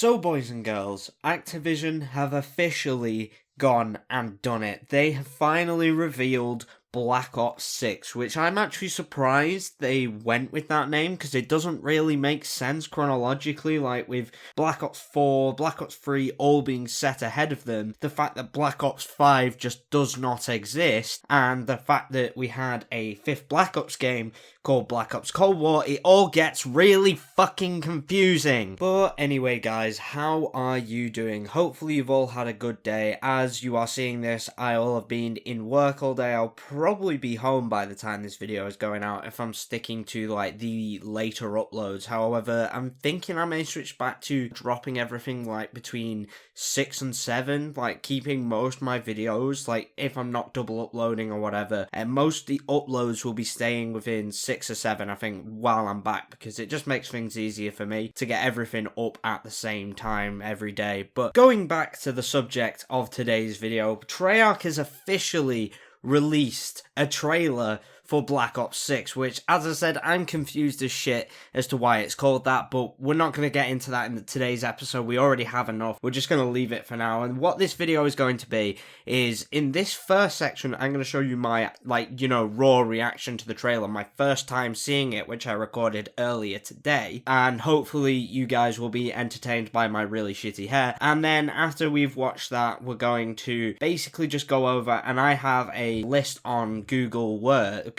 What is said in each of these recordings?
So boys and girls, Activision have officially gone and done it. They have finally revealed Black Ops 6, which I'm actually surprised they went with that name because it doesn't really make sense chronologically, like with Black Ops 4, Black Ops 3 all being set ahead of them, the fact that Black Ops 5 just does not exist, and the fact that we had a fifth Black Ops game called Black Ops Cold War, it all gets really fucking confusing. But anyway guys, how are you doing? Hopefully you've all had a good day. As you are seeing this, I'll have been in work all day. I'll probably be home by the time this video is going out if I'm sticking to like the later uploads. However, I'm thinking I may switch back to dropping everything like between 6 and 7, like keeping most of my videos, like if I'm not double uploading or whatever, and most of the uploads will be staying within 6 or 7, I think, while I'm back, because it just makes things easier for me to get everything up at the same time every day. But going back to the subject of today's video, Treyarch has officially released a trailer for Black Ops 6, which, as I said, I'm confused as shit as to why it's called that, but we're not going to get into that in today's episode. We already have enough. We're just going to leave it for now. And what this video is going to be is, in this first section, I'm going to show you my, raw reaction to the trailer, my first time seeing it, which I recorded earlier today, and hopefully you guys will be entertained by my really shitty hair. And then after we've watched that, we're going to basically just go over, and I have a list on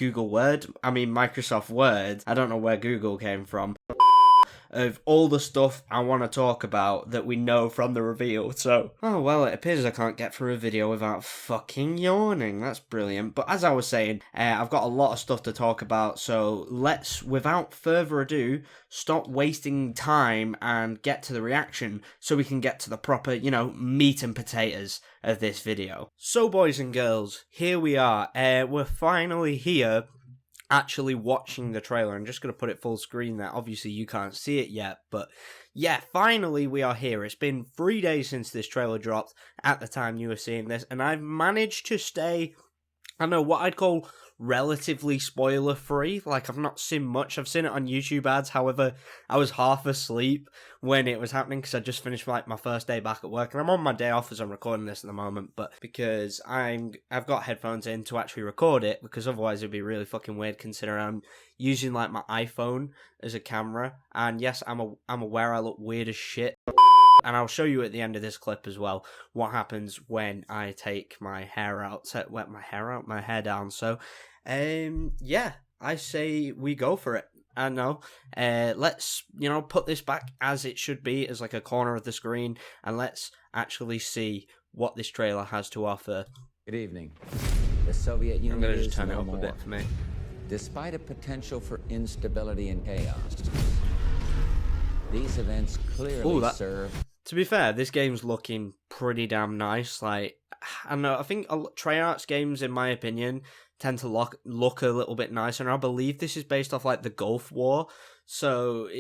Microsoft Word, I don't know where Google came from, of all the stuff I want to talk about that we know from the reveal. So, oh well, it appears I can't get through a video without fucking yawning. That's brilliant. But as I was saying, I've got a lot of stuff to talk about, so let's, without further ado, stop wasting time and get to the reaction so we can get to the proper, meat and potatoes of this video. So boys and girls, here we are. We're finally here, actually watching the trailer. I'm just going to put it full screen there. Obviously you can't see it yet, but yeah, finally we are here. It's been 3 days since this trailer dropped at the time you were seeing this, and I've managed to stay, I don't know, what I'd call relatively spoiler free. Like, I've not seen much. I've seen it on YouTube ads. However, I was half asleep when it was happening because I just finished like my first day back at work, and I'm on my day off as I'm recording this at the moment. But because I've got headphones in to actually record it, because otherwise it'd be really fucking weird considering I'm using like my iPhone as a camera. And yes, I'm aware I look weird as shit. And I'll show you at the end of this clip as well what happens when I take my hair out, my hair down. So, yeah, I say we go for it. I know. Let's, put this back as it should be, as like a corner of the screen, and let's actually see what this trailer has to offer. Good evening. The Soviet Union. I'm gonna just is turn it no up more. a bit for me. Despite a potential for instability and chaos, these events clearly serve. To be fair, this game's looking pretty damn nice. Like, I don't know, I think Treyarch's games, in my opinion, tend to look a little bit nicer. And I believe this is based off like the Gulf War. So,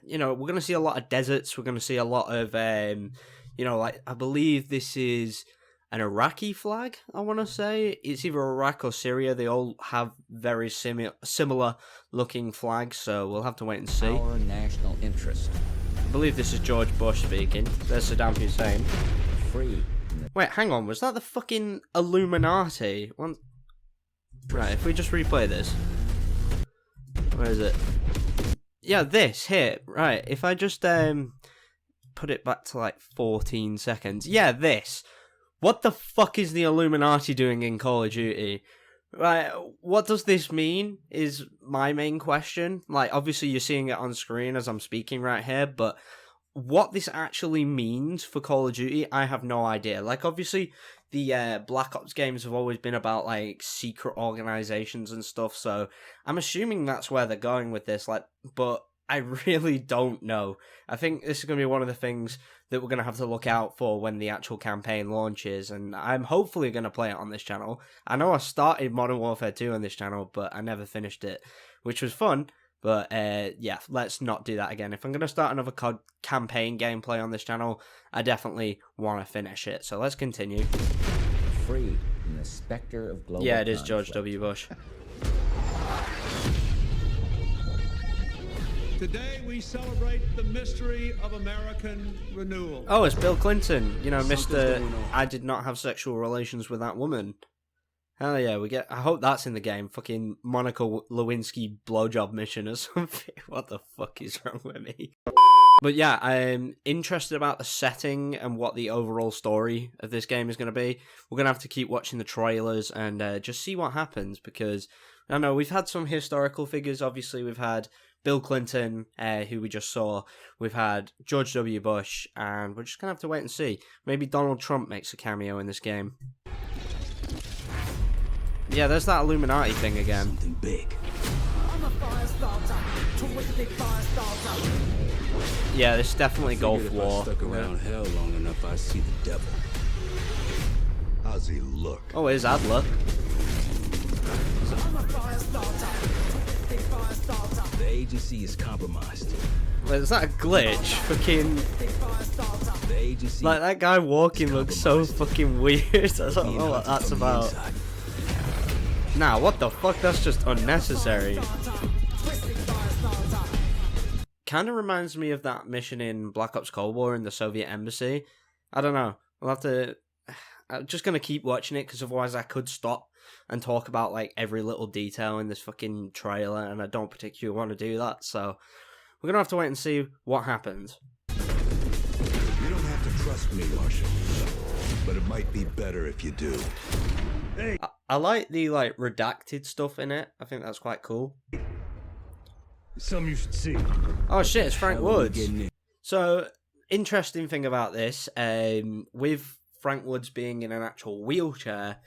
we're going to see a lot of deserts. We're going to see a lot of, I believe this is an Iraqi flag, I want to say. It's either Iraq or Syria. They all have very similar looking flags. So we'll have to wait and see. Our national interest. I believe this is George Bush speaking. There's Saddam Hussein. Free. Wait, hang on. Was that the fucking Illuminati? Right, if we just replay this. Where is it? Yeah, this here. Right, if I just put it back to like 14 seconds. Yeah, this. What the fuck is the Illuminati doing in Call of Duty? Right, what does this mean is my main question. Like, obviously you're seeing it on screen as I'm speaking right here, but what this actually means for Call of Duty, I have no idea. Like, obviously, the Black Ops games have always been about, like, secret organizations and stuff, so I'm assuming that's where they're going with this, like, but I really don't know. I think this is going to be one of the things that we're going to have to look out for when the actual campaign launches, and I'm hopefully going to play it on this channel. I know I started Modern Warfare 2 on this channel, but I never finished it, which was fun, but yeah, let's not do that again. If I'm going to start another campaign gameplay on this channel, I definitely want to finish it, so let's continue. Free from the specter of global Yeah, it is conflict. George W. Bush. Today we celebrate the mystery of American renewal. Oh, it's Bill Clinton. You know, Mr. I did not have sexual relations with that woman. Hell yeah, we get. I hope that's in the game. Fucking Monica Lewinsky blowjob mission or something. What the fuck is wrong with me? But yeah, I'm interested about the setting and what the overall story of this game is going to be. We're going to have to keep watching the trailers and just see what happens, because I know we've had some historical figures. Obviously, we've had Bill Clinton, who we just saw. We've had George W. Bush, and we're just going to have to wait and see. Maybe Donald Trump makes a cameo in this game. Yeah, there's that Illuminati thing again. Something big. Yeah, this is definitely Gulf Figured if War. I stuck around hell long enough, I'd see the devil. How's he look? Oh, it is Adler. The agency is compromised. Wait, is that a glitch? Fucking... The agency... Like, that guy walking looks so fucking weird. I don't know what that's about. Nah, what the fuck? That's just unnecessary. Kinda reminds me of that mission in Black Ops Cold War in the Soviet Embassy. I don't know. I'll have to... I'm just gonna keep watching it, because otherwise I could stop and talk about, like, every little detail in this fucking trailer, and I don't particularly want to do that, so... We're gonna have to wait and see what happens. You don't have to trust me, Marshal. But it might be better if you do. I like the, like, redacted stuff in it. I think that's quite cool. Some you should see. Oh shit, it's Frank Hell are we Woods. getting in? So, interesting thing about this, with Frank Woods being in an actual wheelchair,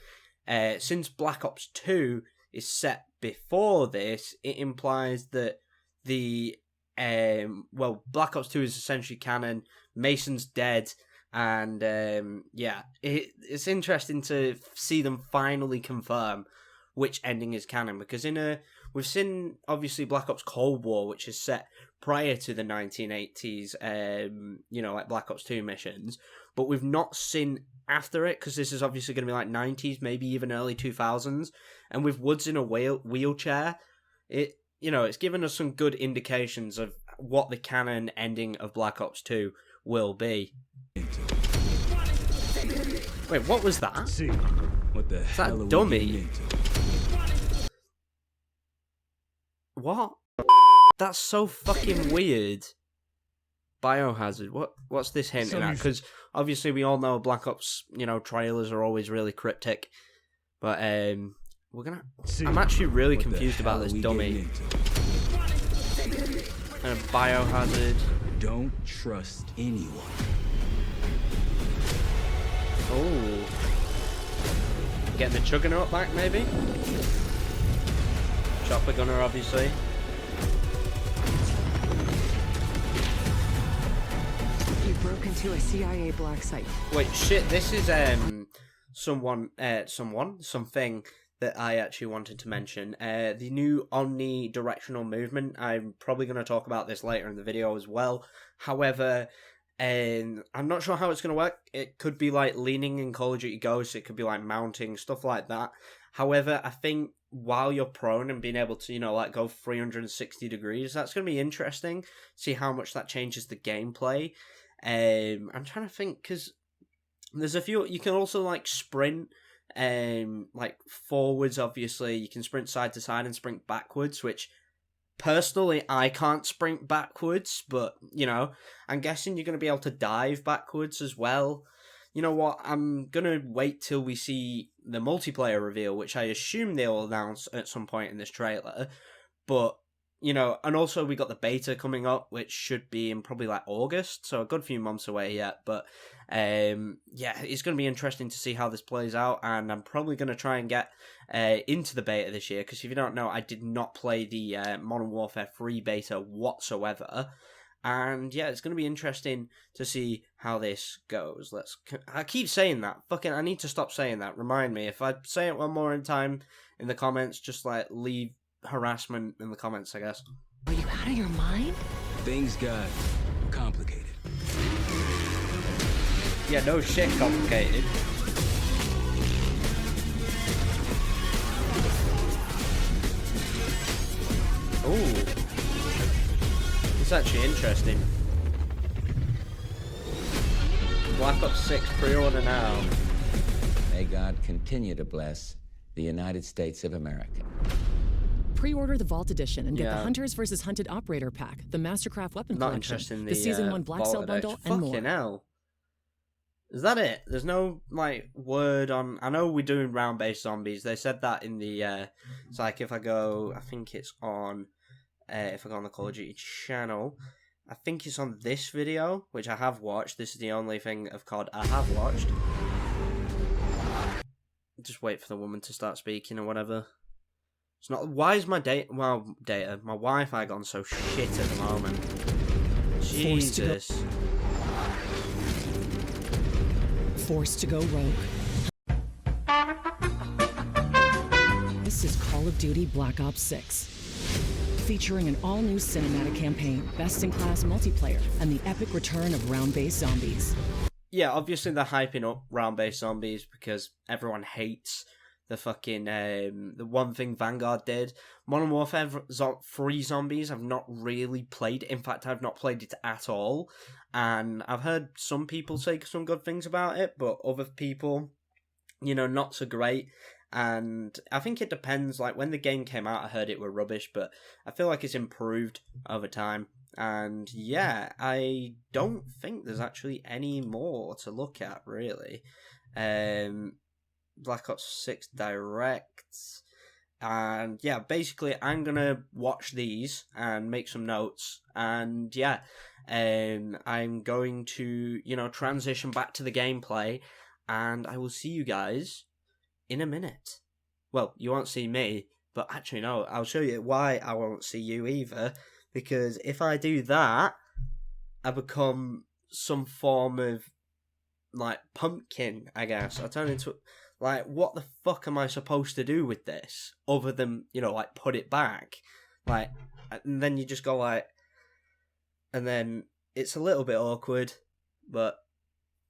since Black Ops 2 is set before this, it implies that the, Black Ops 2 is essentially canon, Mason's dead, and, yeah, it's interesting to see them finally confirm which ending is canon, because we've seen, obviously, Black Ops Cold War, which is set prior to the 1980s, like Black Ops 2 missions, but we've not seen after it, because this is obviously going to be like 90s, maybe even early 2000s, and with Woods in a wheelchair, it's given us some good indications of what the canon ending of Black Ops 2 will be. Wait, what was that? See. What the hell are we dummy? getting into? What? That's so fucking weird. Biohazard. What's this hinting at? Because obviously we all know Black Ops, trailers are always really cryptic. But we're gonna. I'm actually really What the confused about hell are this we dummy. getting into? And Biohazard. Don't trust anyone. Oh. Getting the Juggernaut back, maybe? Chopper Gunner, obviously. You broke into a CIA black site. Wait, shit, this is something that I actually wanted to mention. The new omnidirectional movement. I'm probably going to talk about this later in the video as well. However, I'm not sure how it's going to work. It could be like leaning in Call of Duty Ghosts. It could be like mounting, stuff like that. However, I think while you're prone and being able to, go 360 degrees, that's going to be interesting. See how much that changes the gameplay. I'm trying to think, because there's a few. You can also like sprint, like forwards. Obviously, you can sprint side to side and sprint backwards. Which personally, I can't sprint backwards, but I'm guessing you're going to be able to dive backwards as well. You know what? I'm going to wait till we see the multiplayer reveal, which I assume they'll announce at some point in this trailer. But, and also we got the beta coming up, which should be in probably like August, so a good few months away yet. But, it's going to be interesting to see how this plays out, and I'm probably going to try and get into the beta this year, because if you don't know, I did not play the Modern Warfare 3 beta whatsoever. And yeah, it's going to be interesting to see how this goes. I keep saying that. I need to stop saying that. Remind me. If I say it one more time in the comments, just like leave harassment in the comments, I guess. Are you out of your mind? Things got complicated. Yeah, no shit complicated. Ooh. actually interesting. Black Ops 6 pre-order now. May God continue to bless the United States of America. Pre-order the Vault Edition and get the Yeah. Hunters vs. Hunted Operator Pack, the Mastercraft Weapon Not Collection, interested in the Season 1 Black Cell Vault Bundle, Edition. and more. Fucking hell. Is that it? There's no, like, word on... I know we're doing round-based zombies. They said that in the, it's like, if I go... I think it's on... if I go on the Call of Duty channel... I think it's on this video, which I have watched. This is the only thing of COD I have watched. Just wait for the woman to start speaking or whatever. It's not... Why is my data... Well, data. My Wi-Fi gone so shit at the moment. Jesus. Forced to go rogue. This is Call of Duty Black Ops 6. Featuring an all-new cinematic campaign, best-in-class multiplayer, and the epic return of round-based zombies. Yeah, obviously they're hyping up round-based zombies because everyone hates the fucking, the one thing Vanguard did. Modern Warfare 3 Zombies I've not really played. In fact, I've not played it at all. And I've heard some people say some good things about it, but other people, you know, not so great. And I think it depends, like, when the game came out, I heard it were rubbish, but I feel like it's improved over time. And, yeah, I don't think there's actually any more to look at, really. Black Ops 6 Direct. And, yeah, basically, I'm going to watch these and make some notes. And, yeah, I'm going to, you know, transition back to the gameplay. And I will see you guys in a minute. Well, you won't see me, but actually no, I'll show you why I won't see you either, because if I do that, I become some form of, like, pumpkin, I guess. I turn into, like, what the fuck am I supposed to do with this, other than, you know, like, put it back? Like, and then you just go, like, and then it's a little bit awkward, but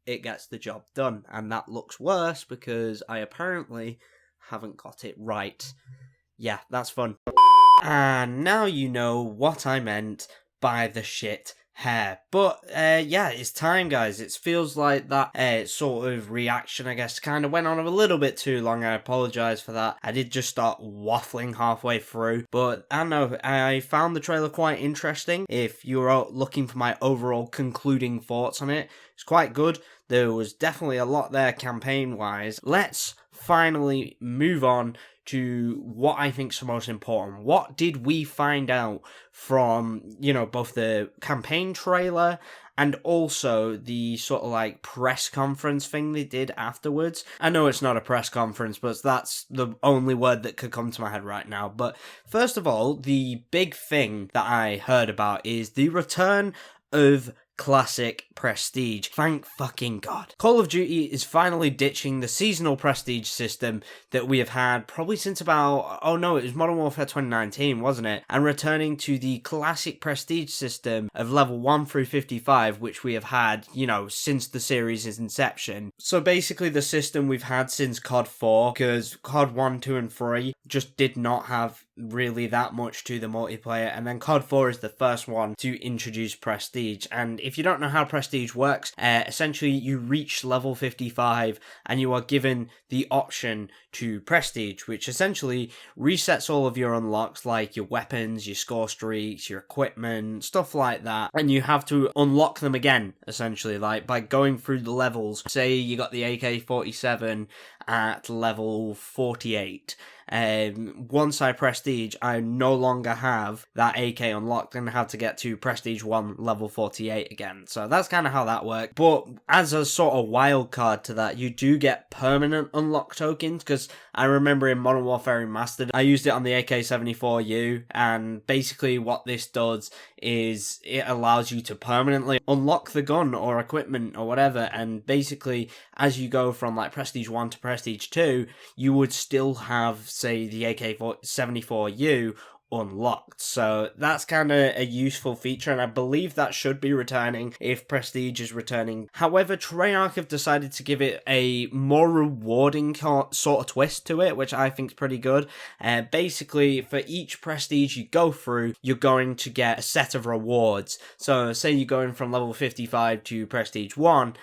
it gets the job done, and that looks worse because I apparently haven't got it right. Yeah, that's fun. And now you know what I meant by the shit hair. But, yeah, it's time, guys. It feels like that sort of reaction, I guess, kind of went on a little bit too long. I apologise for that. I did just start waffling halfway through. But, I don't know, I found the trailer quite interesting. If you're looking for my overall concluding thoughts on it, it's quite good. There was definitely a lot there campaign-wise. Let's finally move on to what I think's the most important. What did we find out from, you know, both the campaign trailer and also the sort of like press conference thing they did afterwards? I know it's not a press conference, but that's the only word that could come to my head right now. But first of all, the big thing that I heard about is the return of Classic Prestige. Thank fucking God. Call of Duty is finally ditching the seasonal prestige system that we have had probably since about, oh no, it was Modern Warfare 2019, wasn't it? And returning to the classic prestige system of level 1 through 55, which we have had, you know, since the series' inception. So basically the system we've had since COD 4, because COD 1, 2 and 3 just did not have really that much to the multiplayer, and then COD 4 is the first one to introduce prestige. And if you don't know how prestige works, essentially you reach level 55 and you are given the option to prestige, which essentially resets all of your unlocks, like your weapons, your score streaks, your equipment, stuff like that, and you have to unlock them again, essentially, like by going through the levels. Say you got the AK-47 at level 48. Once I prestige, I no longer have that AK unlocked and have to get to prestige 1 level 48 again. So that's kind of how that works. But as a sort of wild card to that, you do get permanent unlock tokens, because I remember in Modern Warfare Remastered, I used it on the AK-74U, and basically what this does is it allows you to permanently unlock the gun or equipment or whatever, and basically as you go from like prestige 1 to prestige 2, you would still have, say, the AK-74U unlocked. So that's kind of a useful feature, and I believe that should be returning if Prestige is returning. However, Treyarch have decided to give it a more rewarding sort of twist to it, which I think is pretty good. Basically, for each Prestige you go through, you're going to get a set of rewards. So say you're going from level 55 to Prestige 1,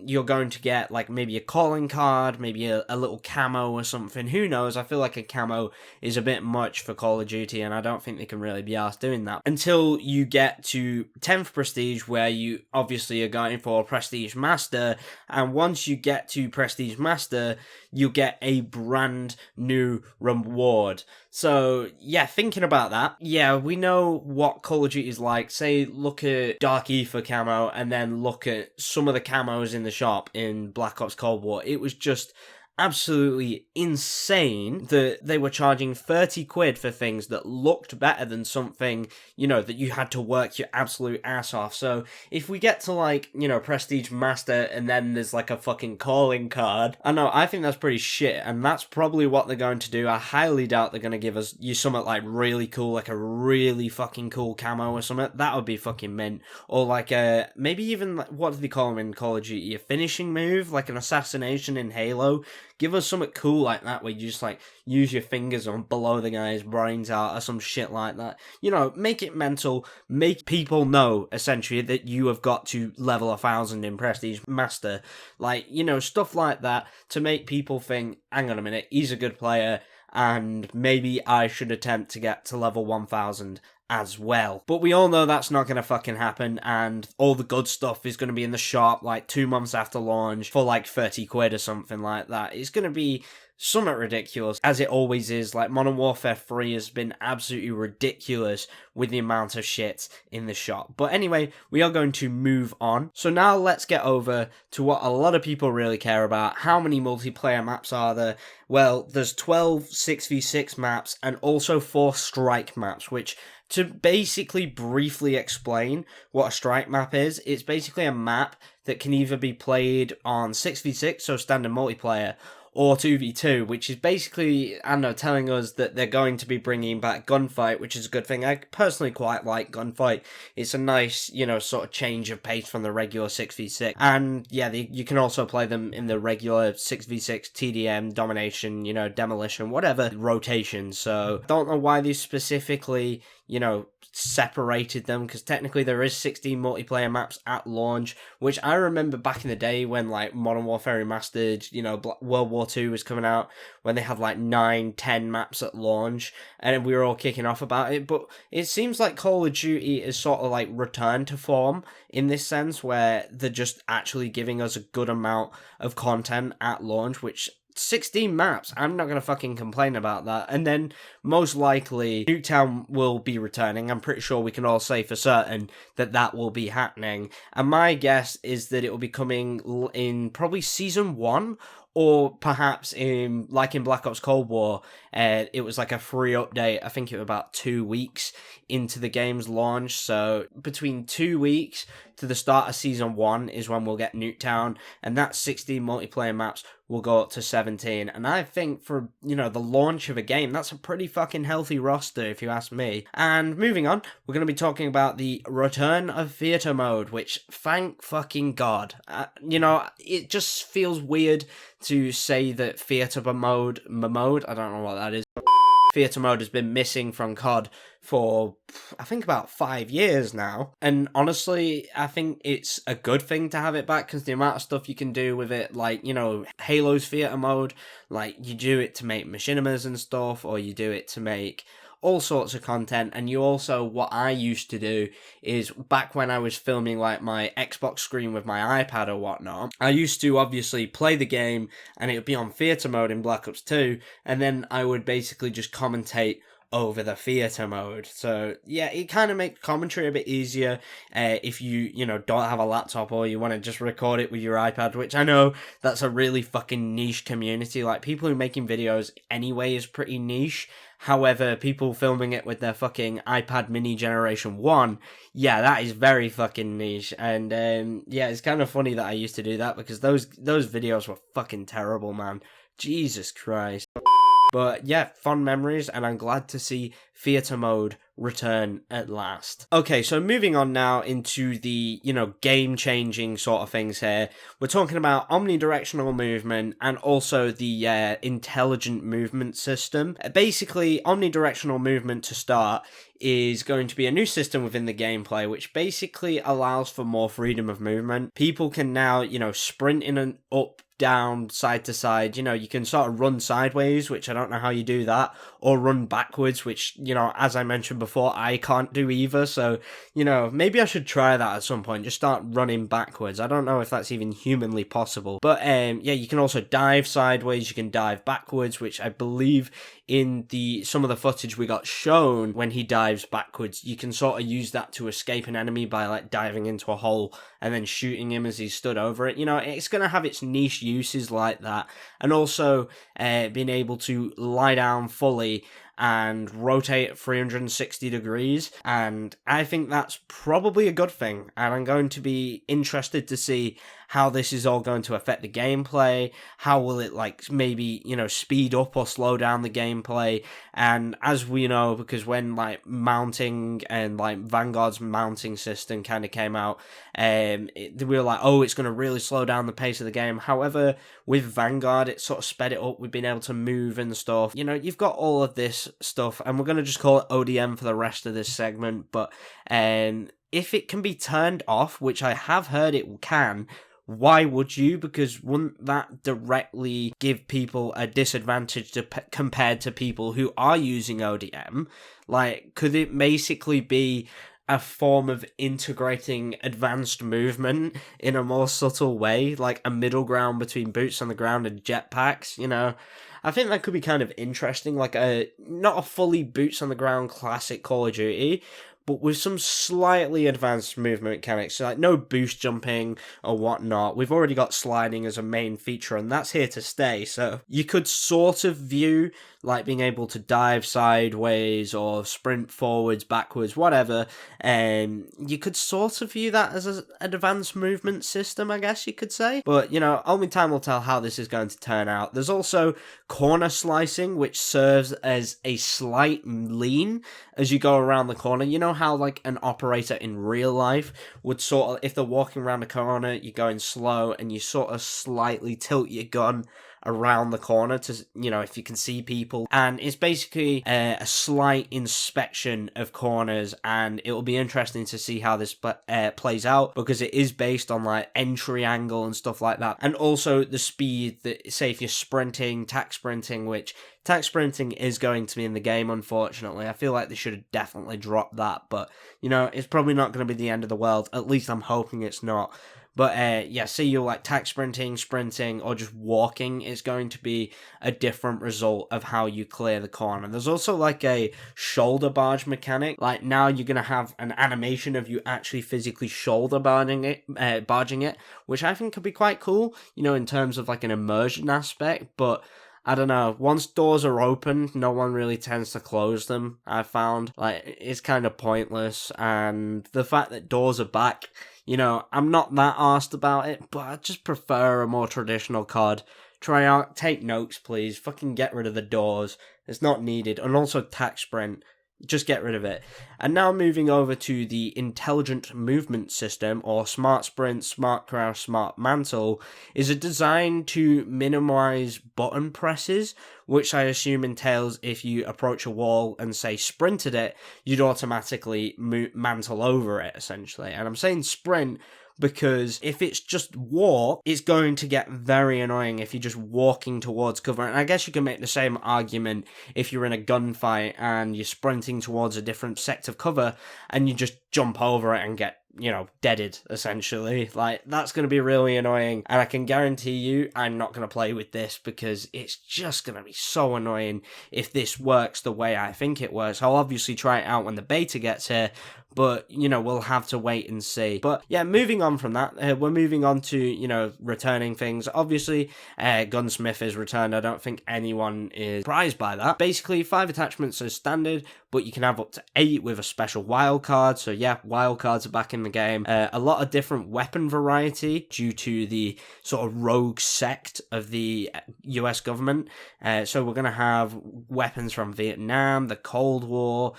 you're going to get like maybe a calling card, maybe a little camo or something. Who knows? I feel like a camo is a bit much for Call of Duty, and I don't think they can really be asked doing that until you get to 10th Prestige, where you obviously are going for Prestige Master, and once you get to Prestige Master, you get a brand new reward. So yeah, thinking about that, yeah, we know what Call of Duty is like. Say, look at Dark Ether camo, and then look at some of the camos in the shop in Black Ops Cold War. It was just absolutely insane that they were charging 30 quid for things that looked better than something, you know, that you had to work your absolute ass off. So if we get to like, you know, Prestige Master and then there's like a fucking calling card, I think that's pretty shit, and that's probably what they're going to do. I highly doubt they're going to give us something like really cool, like a really fucking cool camo or something. That would be fucking mint. Or like maybe even, what do they call them in Call of Duty? A finishing move, like an assassination in Halo. Give us something cool like that, where you just like use your fingers on blow the guy's brains out or some shit like that. You know, make it mental, make people know essentially that you have got to level 1000 in Prestige Master. Like, you know, stuff like that to make people think, hang on a minute, he's a good player, and maybe I should attempt to get to level 1000 as well. But we all know that's not going to fucking happen, and all the good stuff is going to be in the shop like 2 months after launch for like 30 quid or something like that. It's going to be somewhat ridiculous, as it always is. Like, Modern Warfare 3 has been absolutely ridiculous with the amount of shit in the shop. But anyway, we are going to move on. So now let's get over to what a lot of people really care about. How many multiplayer maps are there? Well, there's 12 6v6 maps and also 4 strike maps, which, to basically briefly explain what a strike map is, it's basically a map that can either be played on 6v6, so standard multiplayer, or 2v2, which is basically, I don't know, telling us that they're going to be bringing back Gunfight, which is a good thing. I personally quite like Gunfight. It's a nice, you know, sort of change of pace from the regular 6v6. And yeah, you can also play them in the regular 6v6, TDM, Domination, you know, Demolition, whatever rotation. So don't know why they specifically, you know, separated them, because technically there is 16 multiplayer maps at launch, which I remember back in the day when like Modern Warfare Remastered, you know, World War II was coming out, when they had like 9-10 maps at launch, and we were all kicking off about it. But it seems like Call of Duty is sort of like returned to form in this sense, where they're just actually giving us a good amount of content at launch, which 16 maps, I'm not going to fucking complain about that. And then most likely Nuketown will be returning. I'm pretty sure we can all say for certain that that will be happening. And my guess is that it will be coming in probably Season 1, or perhaps in Black Ops Cold War, it was like a free update. I think it was about 2 weeks into the game's launch. So between 2 weeks to the start of Season 1 is when we'll get Nuketown, and that 16 multiplayer maps will go up to 17. And I think for, you know, the launch of a game, that's a pretty fucking healthy roster, if you ask me. And moving on, we're going to be talking about the return of Theater Mode, which, thank fucking God. You know, it just feels weird to say that Theater Mode, I don't know what that is. Theater Mode has been missing from COD for, I think, about 5 years now. And honestly, I think it's a good thing to have it back, because the amount of stuff you can do with it, like, you know, Halo's Theater Mode, like, you do it to make machinimas and stuff, or you do it to make all sorts of content. And you also, what I used to do is, back when I was filming like my Xbox screen with my iPad or whatnot, I used to obviously play the game and it would be on Theater Mode in Black Ops 2, and then I would basically just commentate over the Theater Mode. So yeah, it kind of makes commentary a bit easier if you know, don't have a laptop, or you want to just record it with your iPad, which I know that's a really fucking niche community. Like, people who are making videos anyway is pretty niche. However, people filming it with their fucking iPad mini Generation 1, yeah, that is very fucking niche. And yeah, it's kind of funny that I used to do that, because those videos were fucking terrible, man. Jesus Christ. But yeah, fond memories, and I'm glad to see theater mode return at last. Okay, so moving on now into the, game-changing sort of things here. We're talking about omnidirectional movement and also the intelligent movement system. Basically, omnidirectional movement to start is going to be a new system within the gameplay, which basically allows for more freedom of movement. People can now, sprint in and up, down, side to side. You can sort of run sideways, which I don't know how you do that, or run backwards, which, as I mentioned before, I can't do either. So, maybe I should try that at some point, just start running backwards. I don't know if that's even humanly possible. But, yeah, you can also dive sideways, you can dive backwards, which I believe in some of the footage we got shown when he dives backwards, you can sort of use that to escape an enemy by like diving into a hole and then shooting him as he stood over it. It's going to have its niche uses like that, and also being able to lie down fully and rotate at 360 degrees, and I think that's probably a good thing, and I'm going to be interested to see how this is all going to affect the gameplay. How will it maybe speed up or slow down the gameplay? And as we know, because when mounting and Vanguard's mounting system kind of came out, we were like, oh, it's going to really slow down the pace of the game. However, with Vanguard, it sort of sped it up. We've been able to move and stuff. You've got all of this stuff, and we're going to just call it ODM for the rest of this segment. But if it can be turned off, which I have heard it can, why would you? Because wouldn't that directly give people a disadvantage compared to people who are using ODM? Could it basically be a form of integrating advanced movement in a more subtle way, like a middle ground between boots on the ground and jetpacks? I think that could be kind of interesting, not a fully boots on the ground classic Call of Duty, but with some slightly advanced movement mechanics, so no boost jumping or whatnot. We've already got sliding as a main feature, and that's here to stay. So you could sort of view being able to dive sideways or sprint forwards, backwards, whatever. You could sort of view that as an advanced movement system, I guess you could say. But, only time will tell how this is going to turn out. There's also corner slicing, which serves as a slight lean as you go around the corner. How an operator in real life would sort of, if they're walking around a corner, you're going slow and you sort of slightly tilt your gun around the corner to, if you can see people. And it's basically a slight inspection of corners, and it will be interesting to see how this plays out, because it is based on entry angle and stuff like that, and also the speed that, say if you're sprinting, tack sprinting, which tack sprinting is going to be in the game, unfortunately. I feel like they should have definitely dropped that, but it's probably not going to be the end of the world. At least I'm hoping it's not. But yeah, say you're tack sprinting, or just walking, is going to be a different result of how you clear the corner. There's also a shoulder barge mechanic. Now you're going to have an animation of you actually physically shoulder barging it, which I think could be quite cool, in terms of an immersion aspect. But I don't know, once doors are open, no one really tends to close them, I found. It's kind of pointless, and the fact that doors are back, I'm not that arsed about it, but I just prefer a more traditional COD. Try out, take notes, please. Fucking get rid of the doors. It's not needed. And also tack sprint. Just get rid of it. And now moving over to the intelligent movement system, or smart sprint, smart crouch, smart mantle, is a design to minimize button presses, which I assume entails if you approach a wall and say sprinted it, you'd automatically mantle over it, essentially. And I'm saying sprint because if it's just walk, it's going to get very annoying if you're just walking towards cover. And I guess you can make the same argument if you're in a gunfight and you're sprinting towards a different sector of cover and you just jump over it and get, deaded, essentially. That's going to be really annoying, and I can guarantee you I'm not going to play with this, because it's just going to be so annoying if this works the way I think it works. I'll obviously try it out when the beta gets here, but, you know, we'll have to wait and see. But yeah, moving on from that, we're moving on to, you know, returning things. Obviously, Gunsmith is returned. I don't think anyone is surprised by that. Basically, 5 attachments as standard, but you can have up to 8 with a special wildcard. So yeah, wildcards are back in the game. A lot of different weapon variety due to the sort of rogue sect of the US government. So we're going to have weapons from Vietnam, the Cold War,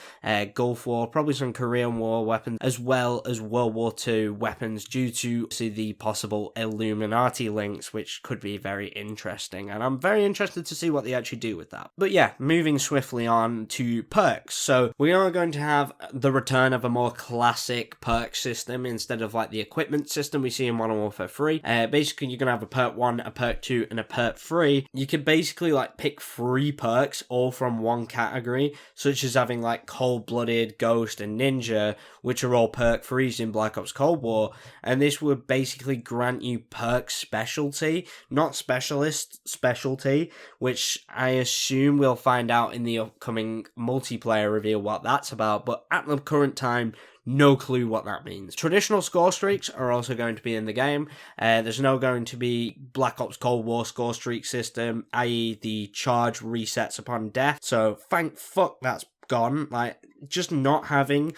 Gulf War, probably some Korean War weapons, as well as World War II weapons due to the possible Illuminati links, which could be very interesting. And I'm very interested to see what they actually do with that. But yeah, moving swiftly on to perks. So we are going to have the return of a more classic perk system instead of like the equipment system we see in Modern Warfare 3. Basically, you're going to have a perk 1, a perk 2, and a perk 3. You could basically like pick 3 perks all from one category, such as having like Cold-Blooded, Ghost, and Ninja, which are all perk 3s in Black Ops Cold War, and this would basically grant you perk specialty, not specialist specialty, which I assume we'll find out in the upcoming multiplayer reveal what that's about, but at the current time, no clue what that means. Traditional score streaks are also going to be in the game. There's no going to be Black Ops Cold War score streak system, i.e. the charge resets upon death. So thank fuck that's gone. Like, just not having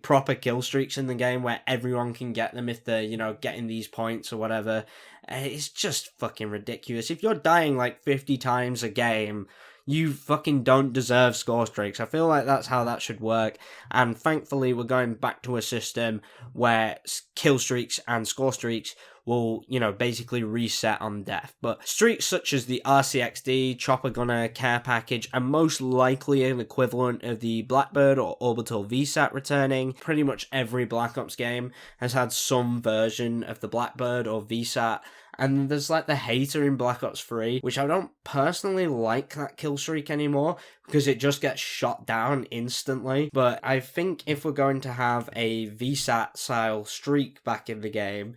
proper kill streaks in the game where everyone can get them if they're, you know, getting these points or whatever. It's just fucking ridiculous. If you're dying like 50 times a game, you fucking don't deserve score streaks. I feel like that's how that should work, and thankfully we're going back to a system where kill streaks and score streaks will, you know, basically reset on death. But streaks such as the RCXD, Chopper Gunner, Care Package, and most likely an equivalent of the Blackbird or Orbital VSAT returning. Pretty much every Black Ops game has had some version of the Blackbird or VSAT. And there's like the hater in Black Ops 3, which I don't personally like that kill streak anymore because it just gets shot down instantly. But I think if we're going to have a VSAT style streak back in the game,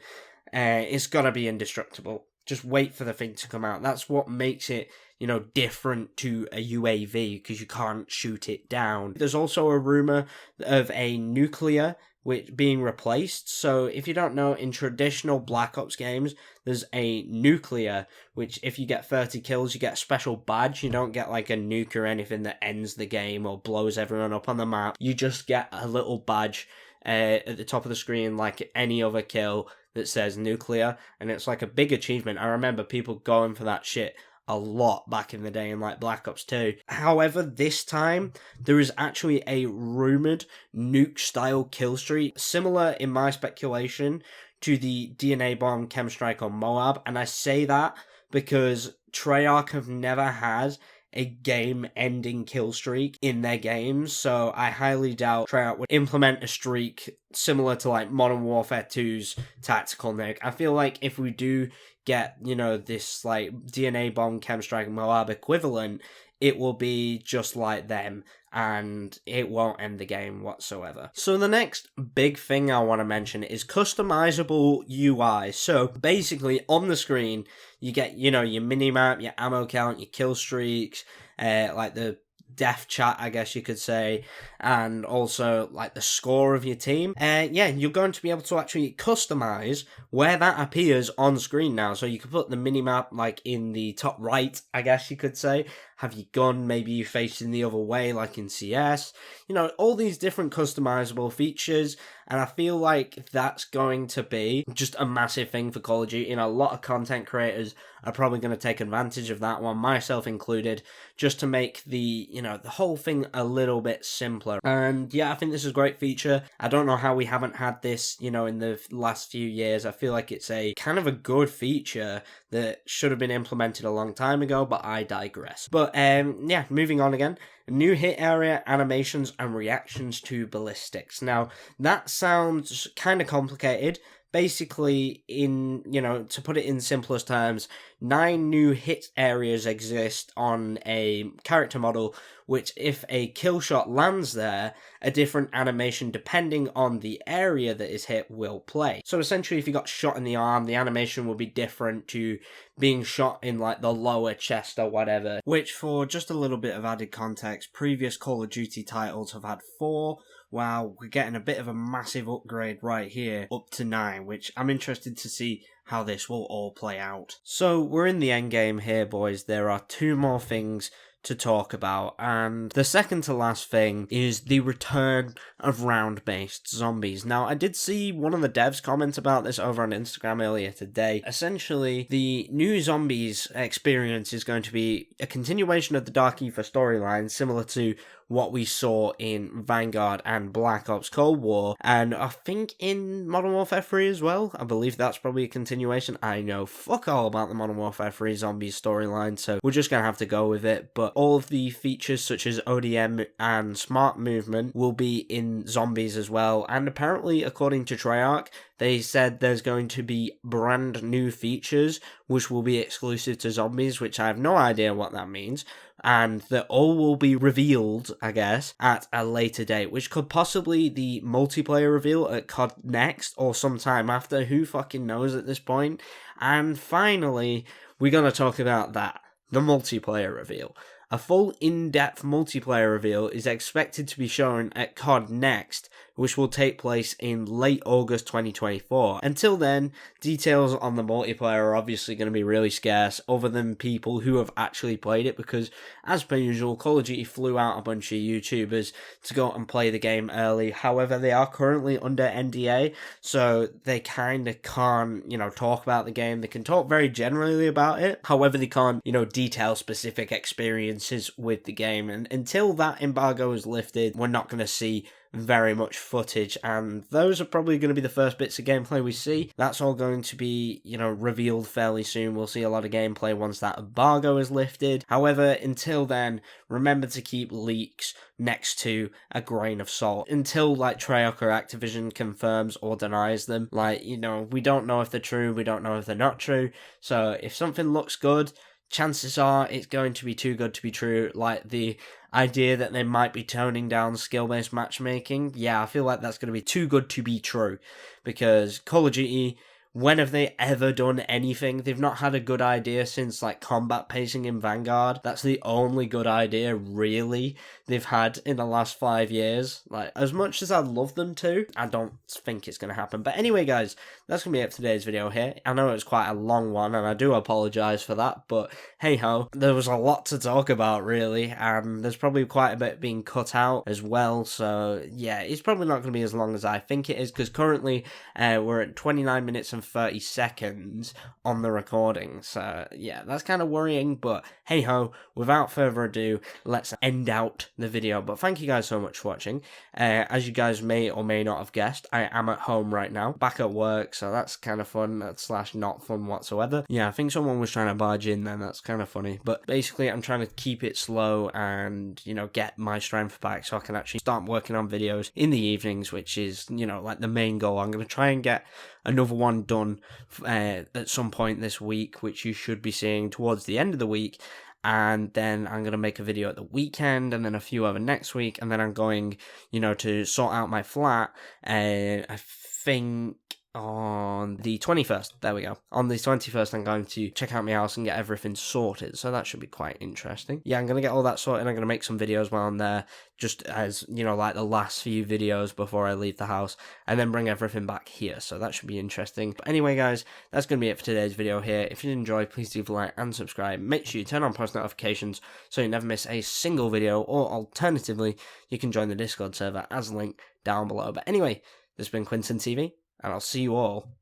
it's gotta be indestructible. Just wait for the thing to come out. That's what makes it, you know, different to a UAV, because you can't shoot it down. There's also a rumor of a nuclear which being replaced. So if you don't know, in traditional Black Ops games, there's a nuclear, which if you get 30 kills, you get a special badge. You don't get like a nuke or anything that ends the game or blows everyone up on the map. You just get a little badge at the top of the screen like any other kill that says nuclear, and it's like a big achievement. I remember people going for that shit a lot back in the day in like Black Ops 2. However, this time there is actually a rumored nuke style kill streak, similar in my speculation to the DNA bomb chem strike on Moab, and I say that because Treyarch have never had a game-ending kill streak in their games, so I highly doubt Treyarch would implement a streak similar to like Modern Warfare 2's tactical nuke. I feel like if we do get, you know, this like DNA bomb chem strike Moab equivalent, it will be just like them and it won't end the game whatsoever. So the next big thing I want to mention is customizable UI. So basically on the screen you get, you know, your minimap, your ammo count, your kill streaks, like the death chat, I guess you could say, and also like the score of your team. Yeah, you're going to be able to actually customize where that appears on screen now. So you can put the minimap like in the top right, I guess you could say. Have your gun maybe facing the other way like in CS. You know, all these different customizable features, and I feel like that's going to be just a massive thing for Call of Duty, and a lot of content creators are probably going to take advantage of that one, myself included, just to make the, you know, the whole thing a little bit simpler. And yeah, I think this is a great feature. I don't know how we haven't had this, you know, in the last few years. I feel like it's a kind of a good feature that should have been implemented a long time ago, but I digress. But yeah, moving on again. New hit area, animations, and reactions to ballistics. Now, that sounds kind of complicated. Basically, in, you know, to put it in simplest terms, 9 new hit areas exist on a character model, which if a kill shot lands there, a different animation depending on the area that is hit will play. So essentially, if you got shot in the arm, the animation will be different to being shot in like the lower chest or whatever. Which, for just a little bit of added context, previous Call of Duty titles have had 4 wow, we're getting a bit of a massive upgrade right here, up to 9, which I'm interested to see how this will all play out. So we're in the end game here, boys. There are 2 more things to talk about, and the second to last thing is the return of round-based zombies. Now, I did see one of the devs comment about this over on Instagram earlier today. Essentially, the new zombies experience is going to be a continuation of the Dark Ether storyline, similar to what we saw in Vanguard and Black Ops Cold War, and I think in Modern Warfare 3 as well. I believe that's probably a continuation. I know fuck all about the Modern Warfare 3 zombies storyline, so we're just gonna have to go with it, but all of the features such as ODM and smart movement will be in zombies as well, and apparently, according to Treyarch, they said there's going to be brand new features which will be exclusive to zombies, which I have no idea what that means, and that all will be revealed, I guess, at a later date, which could possibly the multiplayer reveal at COD Next or sometime after, who fucking knows at this point. And finally, we're going to talk about that, the multiplayer reveal. A full in-depth multiplayer reveal is expected to be shown at COD Next, which will take place in late August 2024. Until then, details on the multiplayer are obviously going to be really scarce, other than people who have actually played it, because, as per usual, Call of Duty flew out a bunch of YouTubers to go and play the game early. However, they are currently under NDA, so they kind of can't, talk about the game. They can talk very generally about it. However, they can't, detail specific experiences with the game. And until that embargo is lifted, we're not going to see very much footage, and those are probably going to be the first bits of gameplay we see. That's all going to be, revealed fairly soon. We'll see a lot of gameplay once that embargo is lifted. However, until then, remember to keep leaks next to a grain of salt until Treyarch or Activision confirms or denies them. We don't know if they're true, we don't know if they're not true. So if something looks good, chances are it's going to be too good to be true. Like the idea that they might be toning down skill-based matchmaking, yeah, I feel like that's going to be too good to be true, because Call of Duty, when have they ever done anything? They've not had a good idea since combat pacing in Vanguard. That's the only good idea really they've had in the last 5 years. As much as I'd love them to, I don't think it's going to happen. But anyway, guys, that's going to be it for today's video here. I know it was quite a long one, and I do apologise for that, but hey-ho, there was a lot to talk about, really, and there's probably quite a bit being cut out as well, so yeah, it's probably not going to be as long as I think it is, because currently we're at 29 minutes and 30 seconds on the recording, so yeah, that's kind of worrying, but hey-ho, without further ado, let's end out the video. But thank you guys so much for watching. As you guys may or may not have guessed, I am at home right now, back at work, so that's kind of fun, / not fun whatsoever. Yeah, I think someone was trying to barge in then, that's kind of funny, but basically I'm trying to keep it slow and, get my strength back so I can actually start working on videos in the evenings, which is, the main goal. I'm going to try and get another one done at some point this week, which you should be seeing towards the end of the week, and then I'm going to make a video at the weekend, and then a few other next week, and then I'm going, to sort out my flat, I think on the 21st, there we go. On the 21st, I'm going to check out my house and get everything sorted, so that should be quite interesting. Yeah, I'm going to get all that sorted, I'm going to make some videos while I'm there, just as, the last few videos before I leave the house, and then bring everything back here, so that should be interesting. But anyway, guys, that's going to be it for today's video here. If you did enjoy, please leave a like and subscribe. Make sure you turn on post notifications so you never miss a single video, or alternatively, you can join the Discord server as linked down below. But anyway, this has been QuinntonTV, and I'll see you all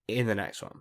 in the next one.